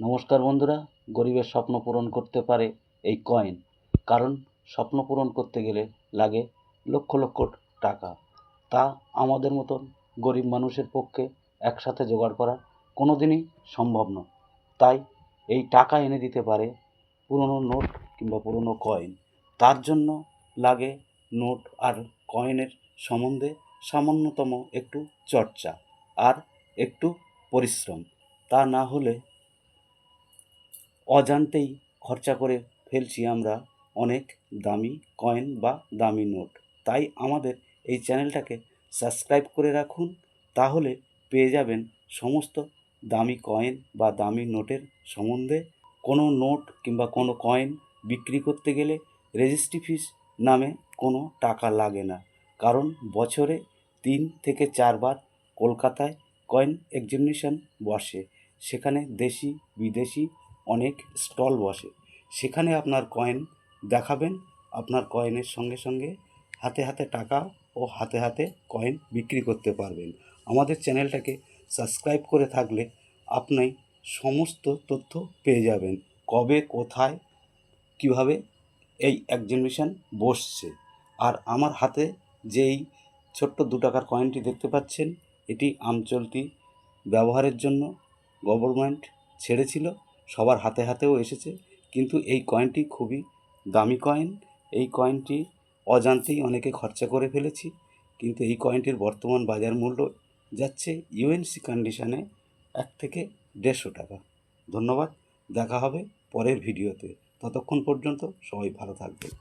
নমস্কার বন্ধুরা। গরিবের স্বপ্ন পূরণ করতে পারে এই কয়েন। কারণ স্বপ্ন পূরণ করতে গেলে লাগে লক্ষ লক্ষ টাকা। তা আমাদের মতন গরিব মানুষের পক্ষে একসাথে জোগাড় করা কোনো দিনই সম্ভব নয়। তাই এই টাকা এনে দিতে পারে পুরনো নোট কিংবা পুরনো কয়েন। তার জন্য লাগে নোট আর কয়েনের সম্বন্ধে সামান্যতম একটু চর্চা আর একটু পরিশ্রম। তা না হলে অজান্তেই খরচা করে ফেলছি আমরা অনেক দামি কয়েন বা দামি নোট। তাই আমাদের এই চ্যানেলটাকে সাবস্ক্রাইব করে রাখুন, তাহলে পেয়ে যাবেন সমস্ত দামি কয়েন বা দামি নোটের সম্বন্ধে। কোনো নোট কিংবা কোনো কয়েন বিক্রি করতে গেলে রেজিস্ট্রি ফিস নামে কোনো টাকা লাগে না। কারণ বছরে 3 থেকে 4 বার কলকাতায় কয়েন এক্সিবিশন বসে। সেখানে দেশি বিদেশি অনেক স্টল বসে। সেখানে আপনার কয়েন দেখাবেন, আপনার কয়েনের সঙ্গে সঙ্গে হাতে হাতে টাকা ও হাতে হাতে কয়েন বিক্রি করতে পারবেন। আমাদের চ্যানেলটাকে সাবস্ক্রাইব করে থাকলে আপনি সমস্ত তথ্য পেয়ে যাবেন, কবে কোথায় কিভাবে এই এক্সিবিশন বসছে। আর আমার হাতে যেই ছোট্ট 2 টাকার কয়েনটি দেখতে পাচ্ছেন, এটি আমচলতি ব্যবহারের জন্য গভর্নমেন্ট ছেড়েছিল, সবার হাতে হাতেও এসেছে। কিন্তু এই কয়েনটি খুবই দামি কয়েন। এই কয়েনটি অজান্তেই অনেকে খরচা করে ফেলেছি, কিন্তু এই কয়েনটির বর্তমান বাজার মূল্য যাচ্ছে ইউএনসি কন্ডিশনে 1 থেকে 150 টাকা। ধন্যবাদ। দেখা হবে পরের ভিডিওতে। ততক্ষণ পর্যন্ত সবাই ভালো থাকবেন।